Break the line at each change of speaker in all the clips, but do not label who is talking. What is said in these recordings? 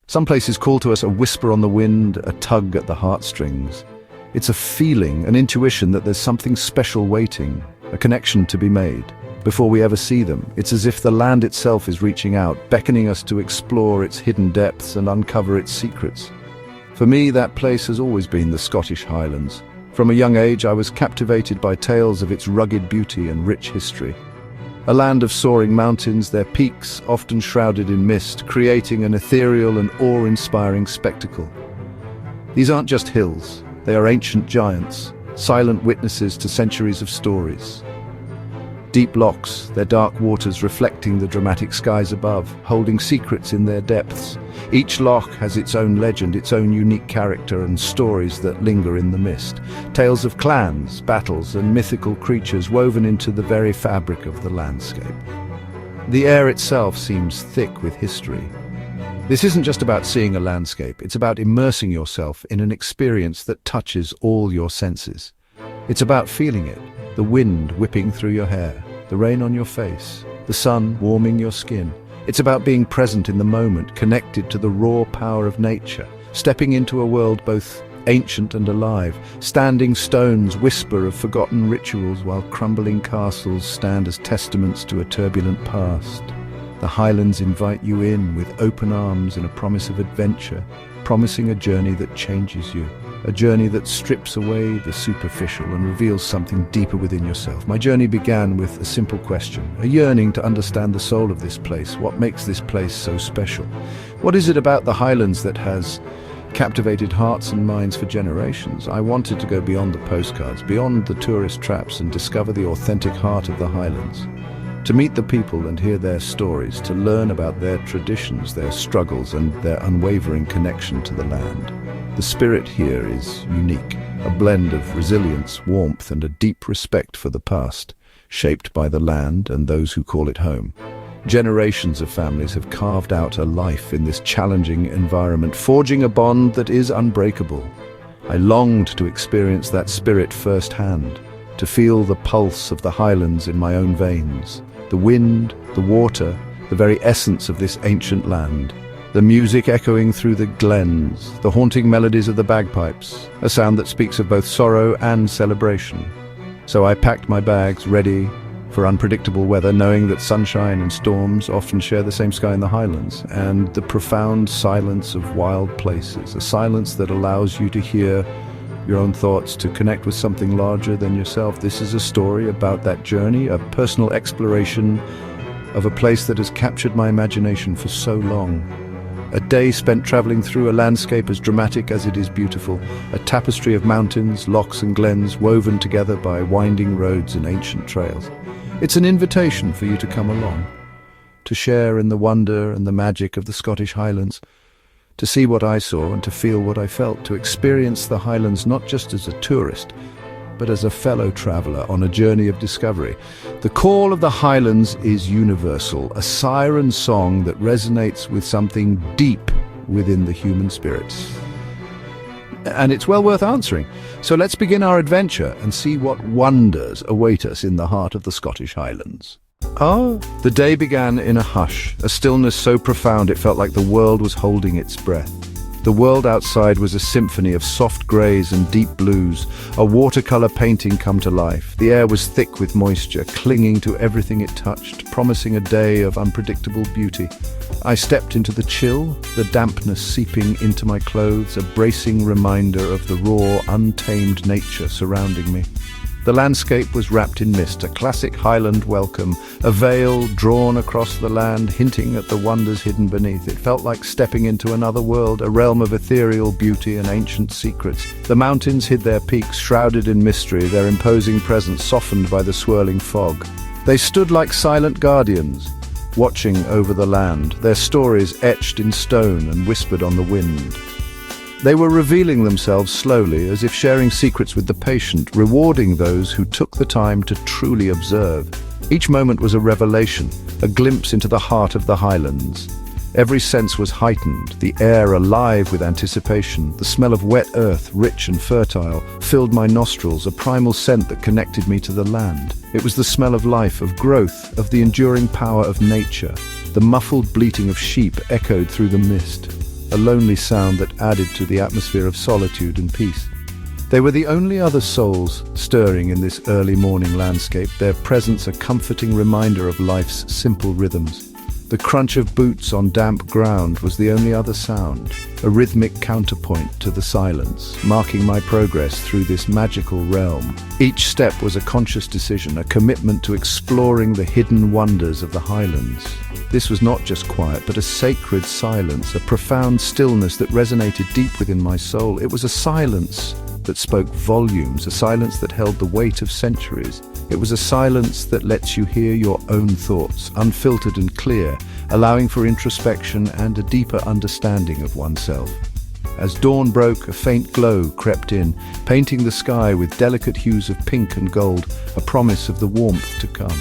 Some places call to us a whisper on the wind, a tug at the heartstrings. It's a feeling, an intuition that there's something special waiting, a connection to be made. Before we ever see them, it's as if the land itself is reaching out, beckoning us to explore its hidden depths and uncover its secrets. For me, that place has always been the Scottish Highlands. From a young age, I was captivated by tales of its rugged beauty and rich history. A land of soaring mountains, their peaks often shrouded in mist, creating an ethereal and awe-inspiring spectacle. These aren't just hills, they are ancient giants, silent witnesses to centuries of stories. Deep lochs, their dark waters reflecting the dramatic skies above, holding secrets in their depths. Each loch has its own legend, its own unique character and stories that linger in the mist. Tales of clans, battles and mythical creatures woven into the very fabric of the landscape. The air itself seems thick with history. This isn't just about seeing a landscape, it's about immersing yourself in an experience that touches all your senses. It's about feeling it. The wind whipping through your hair, the rain on your face, the sun warming your skin. It's about being present in the moment, connected to the raw power of nature, stepping into a world both ancient and alive. Standing stones whisper of forgotten rituals while crumbling castles stand as testaments to a turbulent past. The Highlands invite you in with open arms and a promise of adventure, promising a journey that changes you. A journey that strips away the superficial and reveals something deeper within yourself. My journey began with a simple question, a yearning to understand the soul of this place. What makes this place so special? What is it about the Highlands that has captivated hearts and minds for generations? I wanted to go beyond the postcards, beyond the tourist traps, and discover the authentic heart of the Highlands. To meet the people and hear their stories, to learn about their traditions, their struggles, and their unwavering connection to the land. The spirit here is unique, a blend of resilience, warmth, and a deep respect for the past, shaped by the land and those who call it home. Generations of families have carved out a life in this challenging environment, forging a bond that is unbreakable. I longed to experience that spirit firsthand, to feel the pulse of the Highlands in my own veins. The wind, the water, the very essence of this ancient land. The music echoing through the glens, the haunting melodies of the bagpipes, a sound that speaks of both sorrow and celebration. So I packed my bags, ready for unpredictable weather, knowing that sunshine and storms often share the same sky in the Highlands, and the profound silence of wild places, a silence that allows you to hear your own thoughts, to connect with something larger than yourself. This is a story about that journey, a personal exploration of a place that has captured my imagination for so long. A day spent traveling through a landscape as dramatic as it is beautiful, a tapestry of mountains, lochs and glens woven together by winding roads and ancient trails. It's an invitation for you to come along, to share in the wonder and the magic of the Scottish Highlands, to see what I saw and to feel what I felt, to experience the Highlands not just as a tourist, but as a fellow traveller on a journey of discovery. The call of the Highlands is universal, a siren song that resonates with something deep within the human spirit. And it's well worth answering. So let's begin our adventure and see what wonders await us in the heart of the Scottish Highlands. The day began in a hush, a stillness so profound it felt like the world was holding its breath. The world outside was a symphony of soft greys and deep blues, a watercolor painting come to life. The air was thick with moisture, clinging to everything it touched, promising a day of unpredictable beauty. I stepped into the chill, the dampness seeping into my clothes, a bracing reminder of the raw, untamed nature surrounding me. The landscape was wrapped in mist, a classic Highland welcome, a veil drawn across the land, hinting at the wonders hidden beneath. It felt like stepping into another world, a realm of ethereal beauty and ancient secrets. The mountains hid their peaks, shrouded in mystery, their imposing presence softened by the swirling fog. They stood like silent guardians, watching over the land, their stories etched in stone and whispered on the wind. They were revealing themselves slowly, as if sharing secrets with the patient, rewarding those who took the time to truly observe. Each moment was a revelation, a glimpse into the heart of the Highlands. Every sense was heightened, the air alive with anticipation. The smell of wet earth, rich and fertile, filled my nostrils, a primal scent that connected me to the land. It was the smell of life, of growth, of the enduring power of nature. The muffled bleating of sheep echoed through the mist. a lonely sound that added to the atmosphere of solitude and peace. They were the only other souls stirring in this early morning landscape, their presence a comforting reminder of life's simple rhythms. The crunch of boots on damp ground was the only other sound, a rhythmic counterpoint to the silence, marking my progress through this magical realm. Each step was a conscious decision, a commitment to exploring the hidden wonders of the Highlands. This was not just quiet, but a sacred silence, a profound stillness that resonated deep within my soul. It was a silence that spoke volumes, a silence that held the weight of centuries. It was a silence that lets you hear your own thoughts, unfiltered and clear, allowing for introspection and a deeper understanding of oneself. As dawn broke, a faint glow crept in, painting the sky with delicate hues of pink and gold, a promise of the warmth to come.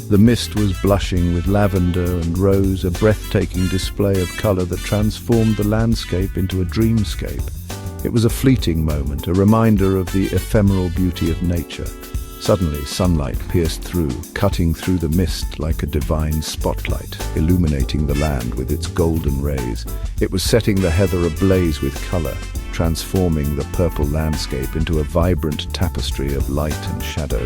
The mist was blushing with lavender and rose, a breathtaking display of color that transformed the landscape into a dreamscape. It was a fleeting moment, a reminder of the ephemeral beauty of nature. Suddenly, sunlight pierced through, cutting through the mist like a divine spotlight, illuminating the land with its golden rays. It was setting the heather ablaze with color, transforming the purple landscape into a vibrant tapestry of light and shadow.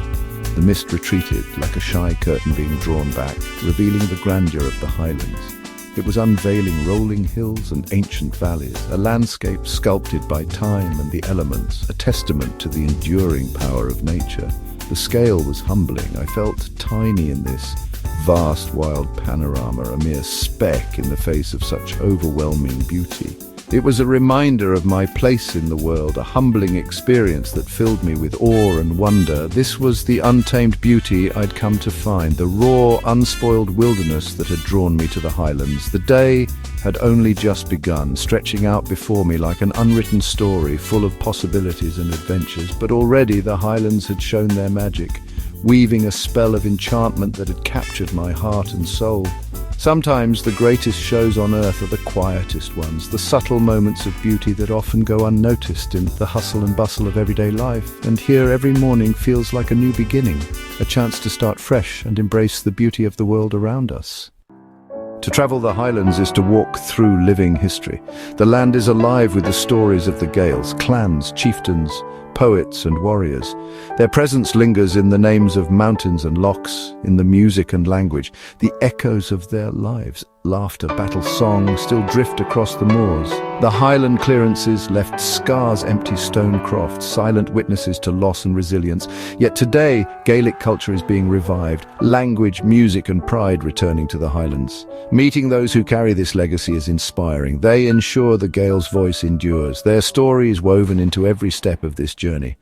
The mist retreated like a shy curtain being drawn back, revealing the grandeur of the Highlands. It was unveiling rolling hills and ancient valleys, a landscape sculpted by time and the elements, a testament to the enduring power of nature. The scale was humbling. I felt tiny in this vast wild panorama, a mere speck in the face of such overwhelming beauty. It was a reminder of my place in the world, a humbling experience that filled me with awe and wonder. This was the untamed beauty I'd come to find, the raw, unspoiled wilderness that had drawn me to the Highlands. The day had only just begun, stretching out before me like an unwritten story full of possibilities and adventures, but already the Highlands had shown their magic, weaving a spell of enchantment that had captured my heart and soul. Sometimes the greatest shows on earth are the quietest ones, the subtle moments of beauty that often go unnoticed in the hustle and bustle of everyday life. And here every morning feels like a new beginning, a chance to start fresh and embrace the beauty of the world around us. To travel the Highlands is to walk through living history. The land is alive with the stories of the Gaels, clans, chieftains, poets and warriors. Their presence lingers in the names of mountains and lochs, in the music and language. The echoes of their lives, laughter, battle, song, still drift across the moors. The highland clearances left scars, empty stone crofts, silent witnesses to loss and resilience. Yet today, Gaelic culture is being revived, language, music and pride returning to the Highlands. Meeting those who carry this legacy is inspiring. They ensure the Gael's voice endures. Their story is woven into every step of this journey.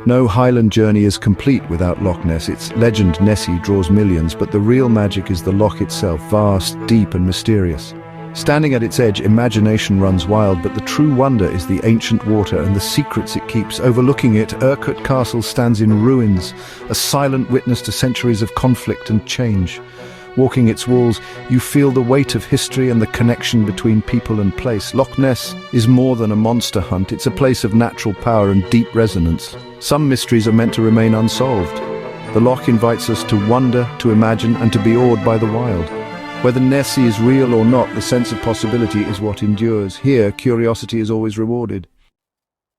No Highland journey is complete without Loch Ness. Its legend Nessie draws millions, but the real magic is the loch itself, vast, deep and mysterious. Standing at its edge, imagination runs wild, but the true wonder is the ancient water and the secrets it keeps. Overlooking it, Urquhart Castle stands in ruins, a silent witness to centuries of conflict and change. Walking its walls, you feel the weight of history and the connection between people and place. Loch Ness is more than a monster hunt. It's a place of natural power and deep resonance. Some mysteries are meant to remain unsolved. The loch invites us to wonder, to imagine, and to be awed by the wild. Whether Nessie is real or not, the sense of possibility is what endures. Here, curiosity is always rewarded.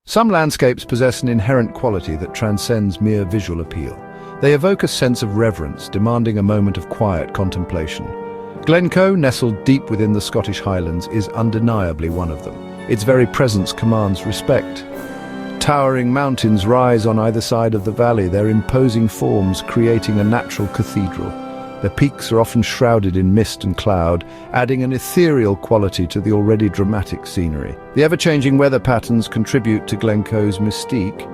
Some landscapes possess an inherent quality that transcends mere visual appeal. They evoke a sense of reverence, demanding a moment of quiet contemplation. Glencoe, nestled deep within the Scottish Highlands, is undeniably one of them. Its very presence commands respect. Towering mountains rise on either side of the valley, their imposing forms creating a natural cathedral. Their peaks are often shrouded in mist and cloud, adding an ethereal quality to the already dramatic scenery. The ever-changing weather patterns contribute to Glencoe's mystique.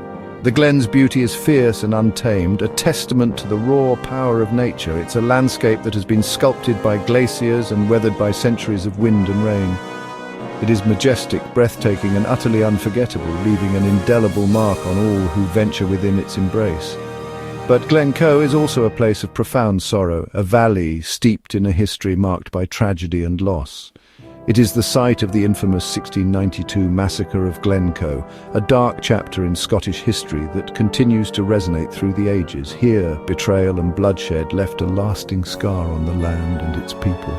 The glen's beauty is fierce and untamed, a testament to the raw power of nature. It's a landscape that has been sculpted by glaciers and weathered by centuries of wind and rain. It is majestic, breathtaking and utterly unforgettable, leaving an indelible mark on all who venture within its embrace. But Glencoe is also a place of profound sorrow, a valley steeped in a history marked by tragedy and loss. It is the site of the infamous 1692 massacre of Glencoe, a dark chapter in Scottish history that continues to resonate through the ages. Here, betrayal and bloodshed left a lasting scar on the land and its people,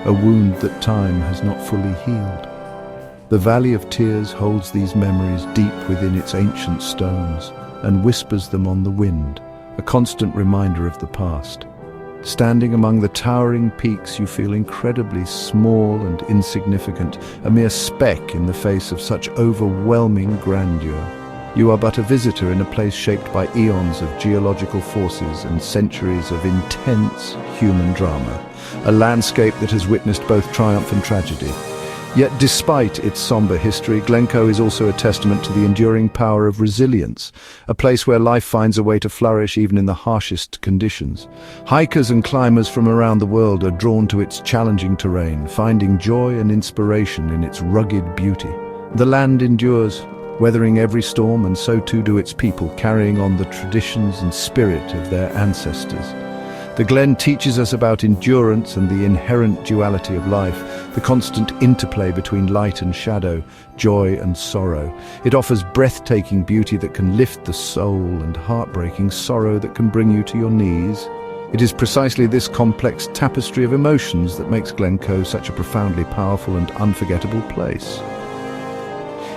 a wound that time has not fully healed. The Valley of Tears holds these memories deep within its ancient stones and whispers them on the wind, a constant reminder of the past. Standing among the towering peaks, you feel incredibly small and insignificant, a mere speck in the face of such overwhelming grandeur. You are but a visitor in a place shaped by eons of geological forces and centuries of intense human drama, a landscape that has witnessed both triumph and tragedy. Yet despite its somber history, Glencoe is also a testament to the enduring power of resilience, a place where life finds a way to flourish even in the harshest conditions. Hikers and climbers from around the world are drawn to its challenging terrain, finding joy and inspiration in its rugged beauty. The land endures, weathering every storm, and so too do its people, carrying on the traditions and spirit of their ancestors. The Glen teaches us about endurance and the inherent duality of life, the constant interplay between light and shadow, joy and sorrow. It offers breathtaking beauty that can lift the soul and heartbreaking sorrow that can bring you to your knees. It is precisely this complex tapestry of emotions that makes Glencoe such a profoundly powerful and unforgettable place.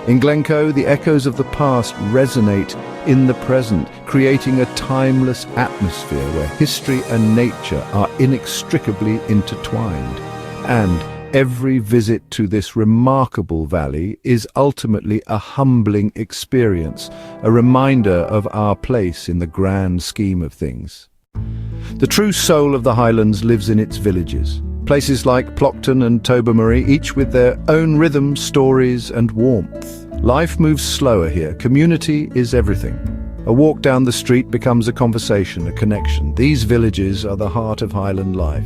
In Glencoe, the echoes of the past resonate in the present, creating a timeless atmosphere where history and nature are inextricably intertwined. And every visit to this remarkable valley is ultimately a humbling experience, a reminder of our place in the grand scheme of things. The true soul of the Highlands lives in its villages. Places like Plockton and Tobermory, each with their own rhythms, stories and warmth. Life moves slower here. Community is everything. A walk down the street becomes a conversation, a connection. These villages are the heart of Highland life,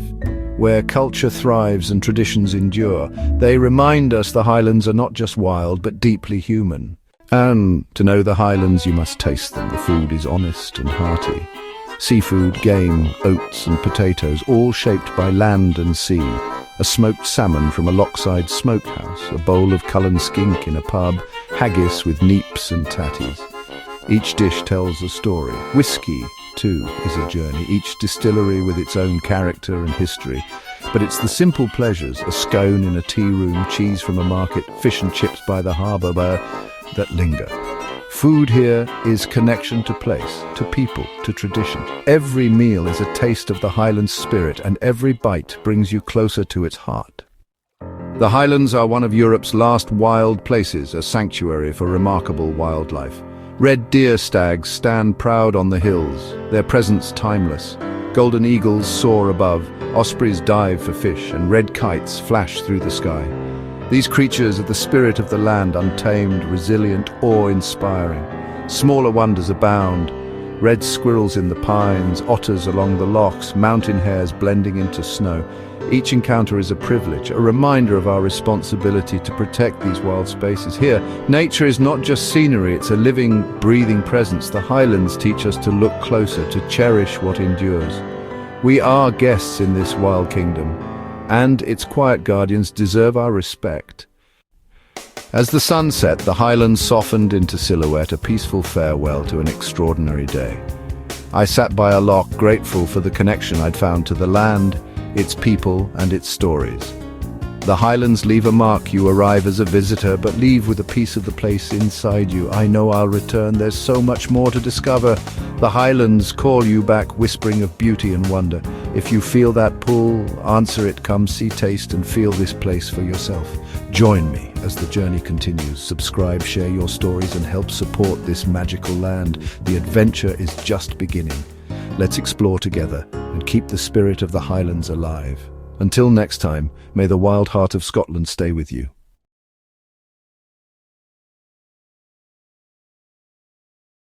where culture thrives and traditions endure. They remind us the Highlands are not just wild, but deeply human. And to know the Highlands, you must taste them. The food is honest and hearty. Seafood, game, oats and potatoes, all shaped by land and sea. A smoked salmon from a lochside smokehouse, a bowl of Cullen skink in a pub, haggis with neeps and tatties. Each dish tells a story. Whiskey, too, is a journey, each distillery with its own character and history. But it's the simple pleasures, a scone in a tea room, cheese from a market, fish and chips by the harbour that linger. Food here is connection to place, to people, to tradition. Every meal is a taste of the Highlands spirit, and every bite brings you closer to its heart. The Highlands are one of Europe's last wild places, a sanctuary for remarkable wildlife. Red deer stags stand proud on the hills, their presence timeless. Golden eagles soar above, ospreys dive for fish, and red kites flash through the sky. These creatures are the spirit of the land, untamed, resilient, awe-inspiring. Smaller wonders abound. Red squirrels in the pines, otters along the lochs, mountain hares blending into snow. Each encounter is a privilege, a reminder of our responsibility to protect these wild spaces. Here, nature is not just scenery, it's a living, breathing presence. The Highlands teach us to look closer, to cherish what endures. We are guests in this wild kingdom, and its quiet guardians deserve our respect. As the sun set, the Highlands softened into silhouette, a peaceful farewell to an extraordinary day. I sat by a loch, grateful for the connection I'd found to the land, its people and its stories. The Highlands leave a mark. You arrive as a visitor, but leave with a piece of the place inside you. I know I'll return. There's so much more to discover. The Highlands call you back, whispering of beauty and wonder. If you feel that pull, answer it. Come see, taste and feel this place for yourself. Join me as the journey continues. Subscribe, share your stories and help support this magical land. The adventure is just beginning. Let's explore together and keep the spirit of the Highlands alive. Until next time, may the wild heart of Scotland stay with you.